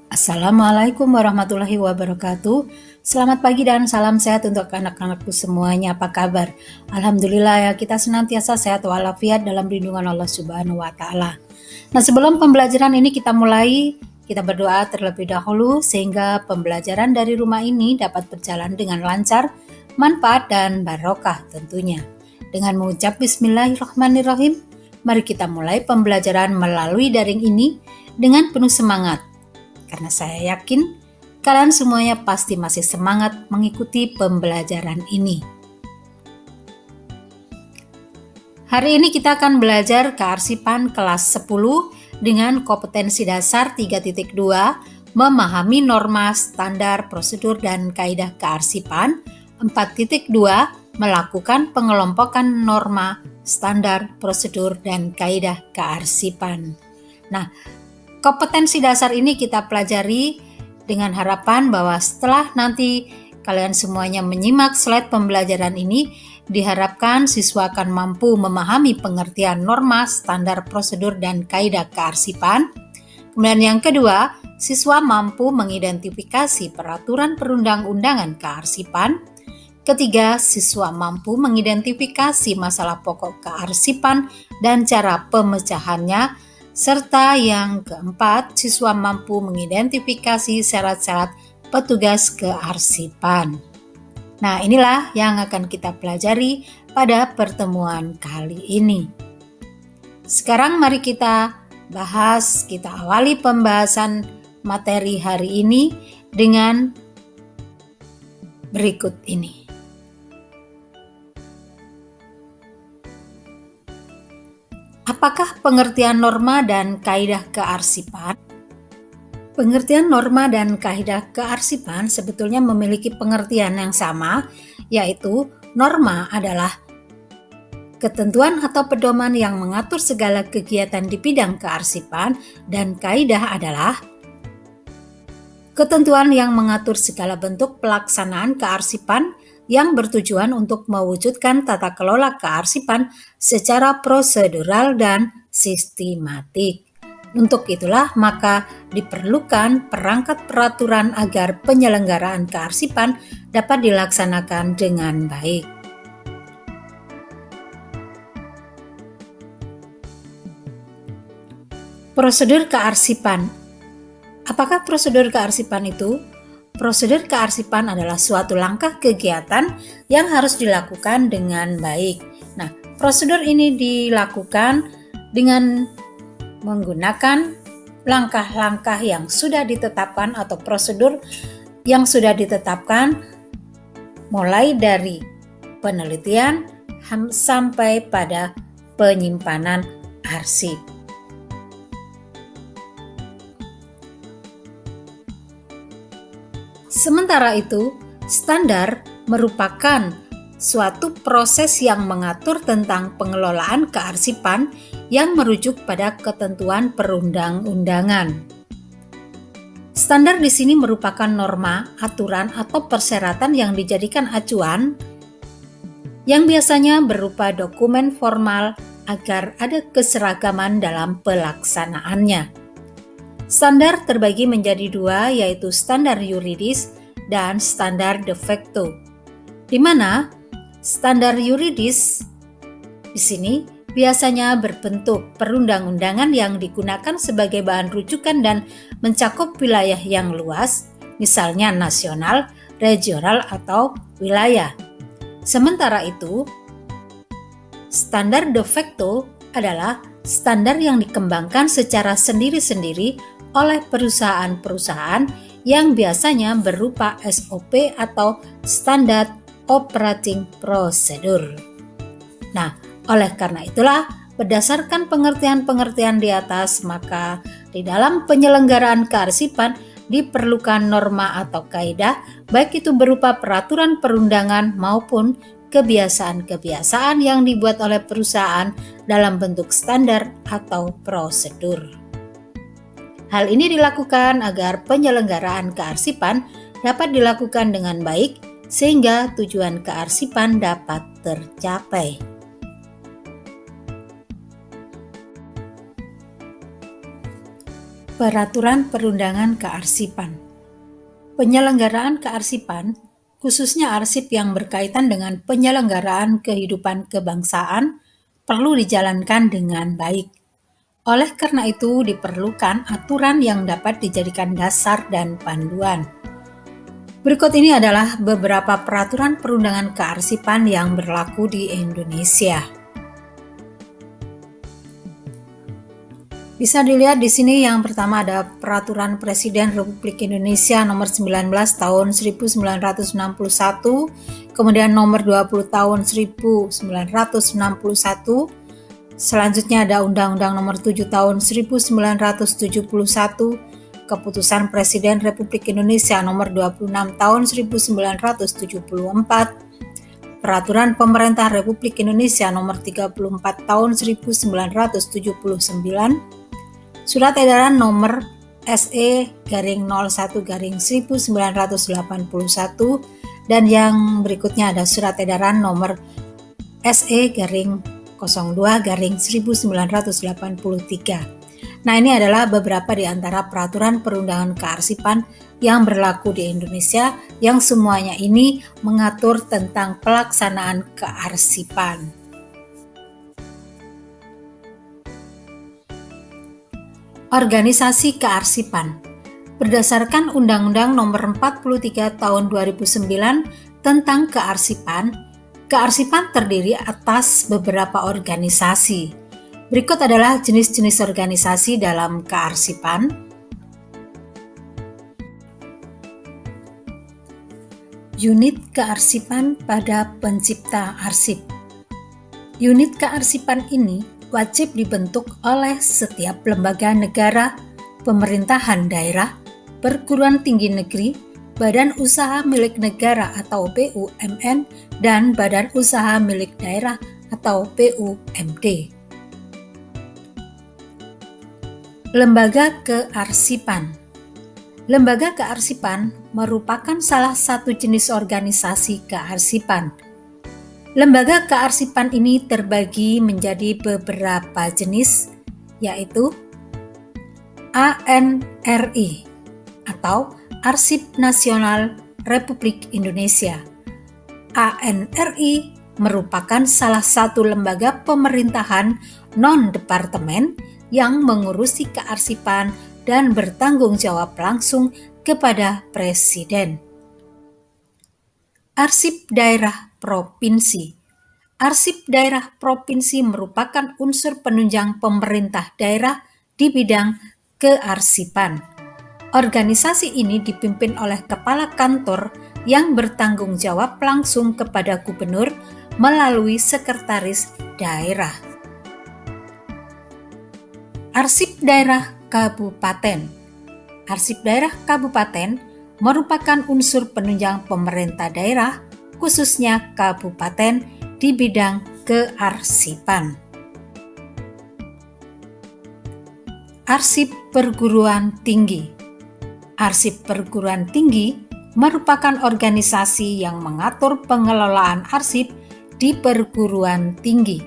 Assalamualaikum warahmatullahi wabarakatuh. Selamat pagi dan salam sehat untuk anak-anakku semuanya. Apa kabar? Alhamdulillah ya, kita senantiasa sehat walafiat dalam lindungan Allah Subhanahu wa taala. Nah, sebelum pembelajaran ini kita mulai, kita berdoa terlebih dahulu sehingga pembelajaran dari rumah ini dapat berjalan dengan lancar, manfaat dan barokah tentunya. Dengan mengucap bismillahirrahmanirrahim, mari kita mulai pembelajaran melalui daring ini dengan penuh semangat. Karena saya yakin kalian semuanya pasti masih semangat mengikuti pembelajaran ini. Hari ini kita akan belajar kearsipan kelas 10 dengan kompetensi dasar 3.2, memahami norma, standar, prosedur, dan kaidah kearsipan. 4.2, melakukan pengelompokan norma, standar, prosedur, dan kaidah kearsipan. Nah, kompetensi dasar ini kita pelajari dengan harapan bahwa setelah nanti kalian semuanya menyimak slide pembelajaran ini, diharapkan siswa akan mampu memahami pengertian norma, standar, prosedur, dan kaidah kearsipan. Kemudian yang kedua, siswa mampu mengidentifikasi peraturan perundang-undangan kearsipan. Ketiga, siswa mampu mengidentifikasi masalah pokok kearsipan dan cara pemecahannya. Serta yang keempat, siswa mampu mengidentifikasi syarat-syarat petugas kearsipan. Nah, inilah yang akan kita pelajari pada pertemuan kali ini. Sekarang mari kita awali pembahasan materi hari ini dengan berikut ini. Apakah pengertian norma dan kaidah kearsipan? Pengertian norma dan kaidah kearsipan sebetulnya memiliki pengertian yang sama, yaitu norma adalah ketentuan atau pedoman yang mengatur segala kegiatan di bidang kearsipan, dan kaidah adalah ketentuan yang mengatur segala bentuk pelaksanaan kearsipan yang bertujuan untuk mewujudkan tata kelola kearsipan secara prosedural dan sistematik. Untuk itulah maka diperlukan perangkat peraturan agar penyelenggaraan kearsipan dapat dilaksanakan dengan baik. Prosedur kearsipan. Apakah prosedur kearsipan itu? Prosedur kearsipan adalah suatu langkah kegiatan yang harus dilakukan dengan baik. Nah, prosedur ini dilakukan dengan menggunakan langkah-langkah yang sudah ditetapkan atau prosedur yang sudah ditetapkan mulai dari penelitian sampai pada penyimpanan arsip. Sementara itu, standar merupakan suatu proses yang mengatur tentang pengelolaan kearsipan yang merujuk pada ketentuan perundang-undangan. Standar di sini merupakan norma, aturan, atau persyaratan yang dijadikan acuan yang biasanya berupa dokumen formal agar ada keseragaman dalam pelaksanaannya. Standar terbagi menjadi dua, yaitu standar yuridis dan standar de facto. Di mana standar yuridis di sini biasanya berbentuk perundang-undangan yang digunakan sebagai bahan rujukan dan mencakup wilayah yang luas, misalnya nasional, regional, atau wilayah. Sementara itu, standar de facto adalah standar yang dikembangkan secara sendiri-sendiri oleh perusahaan-perusahaan yang biasanya berupa SOP atau Standard Operating Procedure. Nah, oleh karena itulah, berdasarkan pengertian-pengertian di atas, maka di dalam penyelenggaraan kearsipan diperlukan norma atau kaidah, baik itu berupa peraturan perundangan maupun kebiasaan-kebiasaan yang dibuat oleh perusahaan dalam bentuk standar atau prosedur. Hal ini dilakukan agar penyelenggaraan kearsipan dapat dilakukan dengan baik sehingga tujuan kearsipan dapat tercapai. Peraturan Perundangan Kearsipan. Penyelenggaraan kearsipan, khususnya arsip yang berkaitan dengan penyelenggaraan kehidupan kebangsaan, perlu dijalankan dengan baik. Oleh karena itu, diperlukan aturan yang dapat dijadikan dasar dan panduan. Berikut ini adalah beberapa peraturan perundangan kearsipan yang berlaku di Indonesia. Bisa dilihat di sini yang pertama ada Peraturan Presiden Republik Indonesia Nomor 19 Tahun 1961, kemudian Nomor 20 Tahun 1961, selanjutnya ada Undang-Undang Nomor 7 Tahun 1971, Keputusan Presiden Republik Indonesia Nomor 26 Tahun 1974, Peraturan Pemerintah Republik Indonesia Nomor 34 Tahun 1979, Surat Edaran Nomor SE-01-1981, dan yang berikutnya ada Surat Edaran Nomor SE-02-1983. Nah, ini adalah beberapa di antara peraturan perundangan kearsipan yang berlaku di Indonesia, yang semuanya ini mengatur tentang pelaksanaan kearsipan. Organisasi kearsipan. Berdasarkan Undang-Undang Nomor 43 Tahun 2009 tentang kearsipan, kearsipan terdiri atas beberapa organisasi. Berikut adalah jenis-jenis organisasi dalam kearsipan. Unit kearsipan pada pencipta arsip. Unit kearsipan ini wajib dibentuk oleh setiap lembaga negara, pemerintahan daerah, perguruan tinggi negeri, badan usaha milik negara atau BUMN, dan badan usaha milik daerah atau BUMD. Lembaga kearsipan. Lembaga kearsipan merupakan salah satu jenis organisasi kearsipan. Lembaga kearsipan ini terbagi menjadi beberapa jenis, yaitu ANRI atau Arsip Nasional Republik Indonesia. ANRI merupakan salah satu lembaga pemerintahan non-departemen yang mengurusi kearsipan dan bertanggung jawab langsung kepada Presiden. Arsip Daerah Provinsi. Arsip daerah provinsi merupakan unsur penunjang pemerintah daerah di bidang kearsipan. Organisasi ini dipimpin oleh kepala kantor yang bertanggung jawab langsung kepada gubernur melalui sekretaris daerah. Arsip Daerah Kabupaten. Arsip Daerah Kabupaten merupakan unsur penunjang pemerintah daerah, khususnya kabupaten, di bidang kearsipan. Arsip Perguruan Tinggi. Arsip Perguruan Tinggi merupakan organisasi yang mengatur pengelolaan arsip di perguruan tinggi.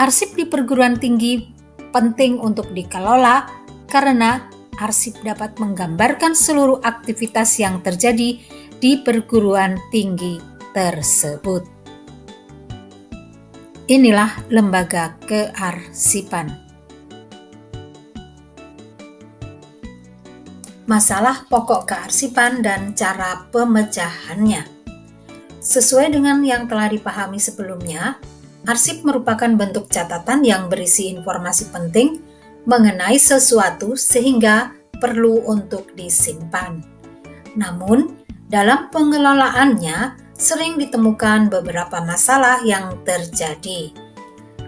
Arsip di perguruan tinggi penting untuk dikelola karena arsip dapat menggambarkan seluruh aktivitas yang terjadi di perguruan tinggi tersebut. Inilah lembaga kearsipan. Masalah pokok kearsipan dan cara pemecahannya. Sesuai dengan yang telah dipahami sebelumnya, arsip merupakan bentuk catatan yang berisi informasi penting mengenai sesuatu sehingga perlu untuk disimpan. Namun, dalam pengelolaannya sering ditemukan beberapa masalah yang terjadi.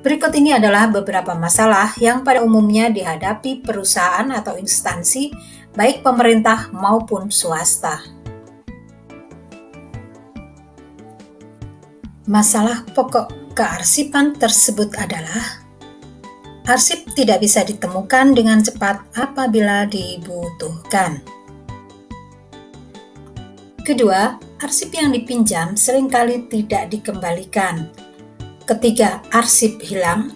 Berikut ini adalah beberapa masalah yang pada umumnya dihadapi perusahaan atau instansi, baik pemerintah maupun swasta. Masalah pokok kearsipan tersebut adalah arsip tidak bisa ditemukan dengan cepat apabila dibutuhkan. Kedua, arsip yang dipinjam seringkali tidak dikembalikan. Ketiga, arsip hilang.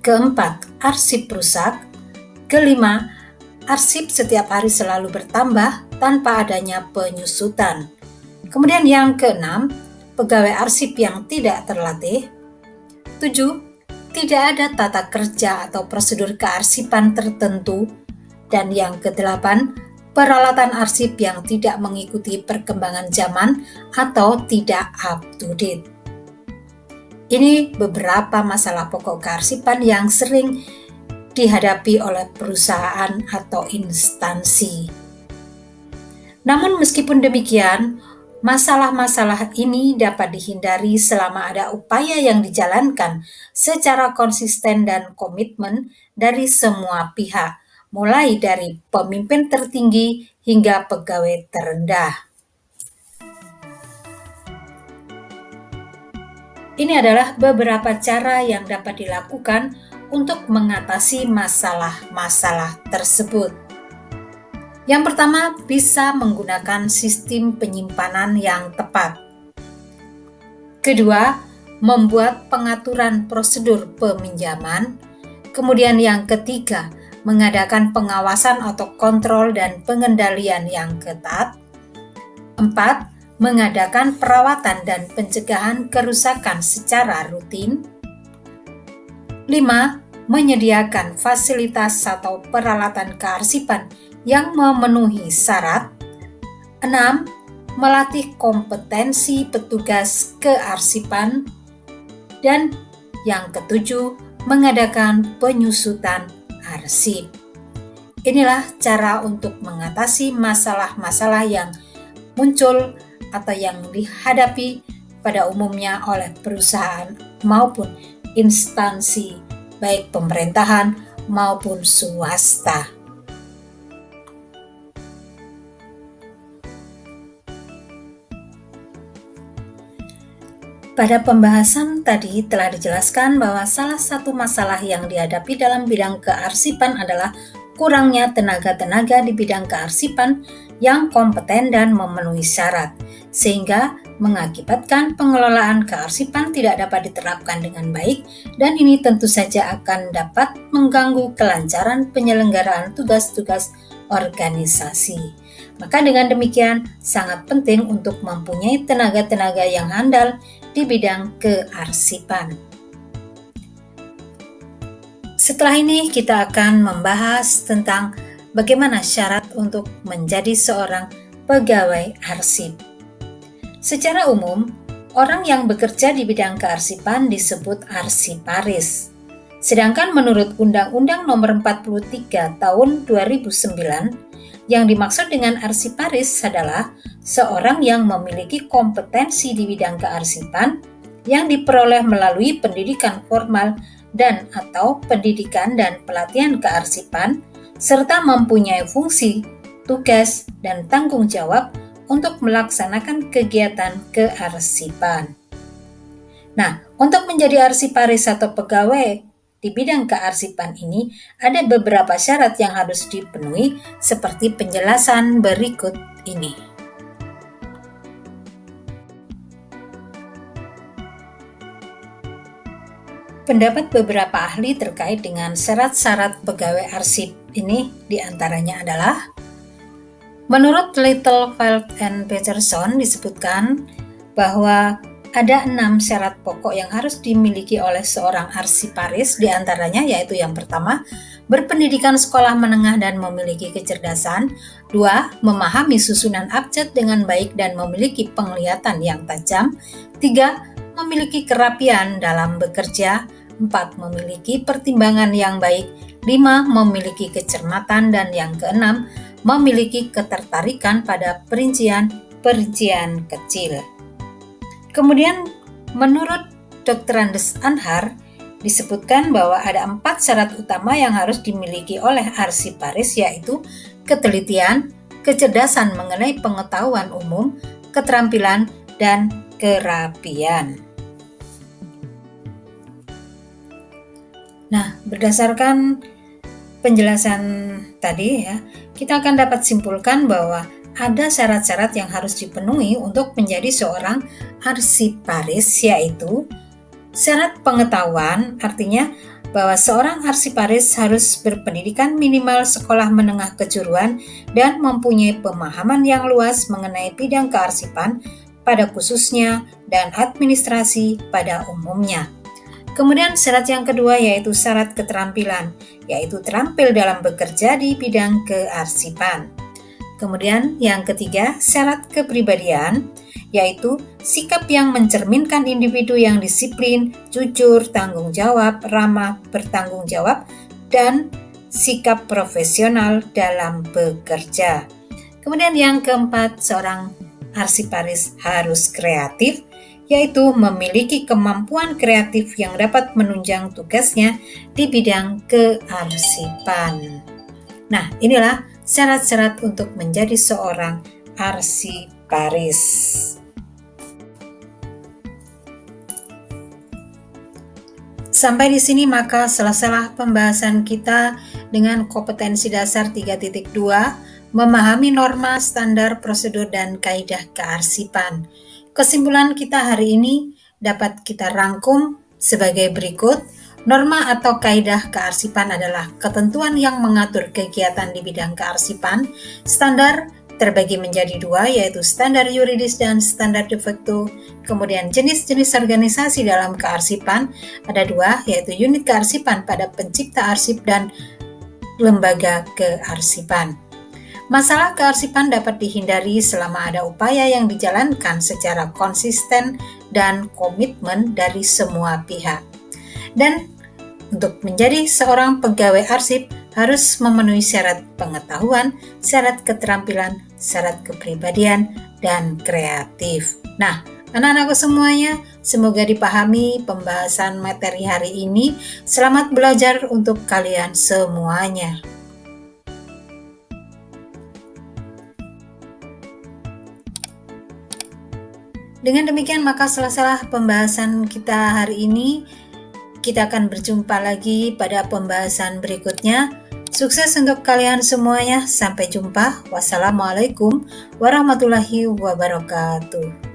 Keempat, arsip rusak. Kelima, arsip setiap hari selalu bertambah tanpa adanya penyusutan. Kemudian yang keenam, pegawai arsip yang tidak terlatih. 7. Tidak ada tata kerja atau prosedur kearsipan tertentu. Dan yang kedelapan, peralatan arsip yang tidak mengikuti perkembangan zaman atau tidak up to date. Ini beberapa masalah pokok kearsipan yang sering dihadapi oleh perusahaan atau instansi. Namun meskipun demikian, masalah-masalah ini dapat dihindari selama ada upaya yang dijalankan secara konsisten dan komitmen dari semua pihak, mulai dari pemimpin tertinggi hingga pegawai terendah. Ini adalah beberapa cara yang dapat dilakukan untuk mengatasi masalah-masalah tersebut. Yang pertama, bisa menggunakan sistem penyimpanan yang tepat. Kedua, membuat pengaturan prosedur peminjaman. Kemudian yang ketiga, mengadakan pengawasan atau kontrol dan pengendalian yang ketat. 4. Mengadakan perawatan dan pencegahan kerusakan secara rutin. 5. Menyediakan fasilitas atau peralatan kearsipan yang memenuhi syarat. 6. Melatih kompetensi petugas kearsipan. Dan yang ketujuh, mengadakan penyusutan arsip. Inilah cara untuk mengatasi masalah-masalah yang muncul atau yang dihadapi pada umumnya oleh perusahaan maupun instansi, baik pemerintahan maupun swasta. Pada pembahasan tadi telah dijelaskan bahwa salah satu masalah yang dihadapi dalam bidang kearsipan adalah kurangnya tenaga-tenaga di bidang kearsipan yang kompeten dan memenuhi syarat, sehingga mengakibatkan pengelolaan kearsipan tidak dapat diterapkan dengan baik, dan ini tentu saja akan dapat mengganggu kelancaran penyelenggaraan tugas-tugas organisasi. Maka dengan demikian, sangat penting untuk mempunyai tenaga-tenaga yang handal di bidang kearsipan. Setelah ini kita akan membahas tentang bagaimana syarat untuk menjadi seorang pegawai arsip. Secara umum, orang yang bekerja di bidang kearsipan disebut arsiparis. Sedangkan menurut Undang-Undang Nomor 43 Tahun 2009, yang dimaksud dengan arsiparis adalah seorang yang memiliki kompetensi di bidang kearsipan yang diperoleh melalui pendidikan formal dan atau pendidikan dan pelatihan kearsipan, serta mempunyai fungsi, tugas, dan tanggung jawab untuk melaksanakan kegiatan kearsipan. Nah, untuk menjadi arsiparis atau pegawai di bidang kearsipan ini ada beberapa syarat yang harus dipenuhi seperti penjelasan berikut ini. Pendapat beberapa ahli terkait dengan syarat-syarat pegawai arsip ini diantaranya adalah: menurut Littlefeld and Peterson disebutkan bahwa ada 6 syarat pokok yang harus dimiliki oleh seorang arsiparis, diantaranya yaitu yang pertama, berpendidikan sekolah menengah dan memiliki kecerdasan. 2. Memahami susunan abjad dengan baik dan memiliki penglihatan yang tajam. 3. Memiliki kerapian dalam bekerja. 4. Memiliki pertimbangan yang baik. 5. Memiliki kecermatan. Dan yang keenam, memiliki ketertarikan pada perincian kecil. Kemudian menurut Dr. Andes Anhar disebutkan bahwa ada 4 syarat utama yang harus dimiliki oleh arsiparis, yaitu ketelitian, kecerdasan mengenai pengetahuan umum, keterampilan, dan kerapian. Nah, berdasarkan penjelasan tadi ya, kita akan dapat simpulkan bahwa ada syarat-syarat yang harus dipenuhi untuk menjadi seorang arsiparis, yaitu syarat pengetahuan, artinya bahwa seorang arsiparis harus berpendidikan minimal sekolah menengah kejuruan dan mempunyai pemahaman yang luas mengenai bidang kearsipan pada khususnya dan administrasi pada umumnya. Kemudian syarat yang kedua yaitu syarat keterampilan, yaitu terampil dalam bekerja di bidang kearsipan. Kemudian yang ketiga, syarat kepribadian, yaitu sikap yang mencerminkan individu yang disiplin, jujur, tanggung jawab, ramah, bertanggung jawab, dan sikap profesional dalam bekerja. Kemudian yang keempat, seorang arsiparis harus kreatif, yaitu memiliki kemampuan kreatif yang dapat menunjang tugasnya di bidang kearsipan. Nah, inilah syarat-syarat untuk menjadi seorang arsiparis. Sampai di sini maka selesailah pembahasan kita dengan kompetensi dasar 3.2, memahami norma, standar, prosedur, dan kaidah kearsipan. Kesimpulan kita hari ini dapat kita rangkum sebagai berikut. Norma atau kaidah kearsipan adalah ketentuan yang mengatur kegiatan di bidang kearsipan. Standar terbagi menjadi dua, yaitu standar yuridis dan standar de facto. Kemudian jenis-jenis organisasi dalam kearsipan ada dua, yaitu unit kearsipan pada pencipta arsip dan lembaga kearsipan. Masalah kearsipan dapat dihindari selama ada upaya yang dijalankan secara konsisten dan komitmen dari semua pihak. Dan untuk menjadi seorang pegawai arsip harus memenuhi syarat pengetahuan, syarat keterampilan, syarat kepribadian, dan kreatif. Nah, anak-anakku semuanya, semoga dipahami pembahasan materi hari ini. Selamat belajar untuk kalian semuanya. Dengan demikian maka selesailah pembahasan kita hari ini. Kita akan berjumpa lagi pada pembahasan berikutnya. Sukses untuk kalian semuanya. Sampai jumpa. Wassalamualaikum warahmatullahi wabarakatuh.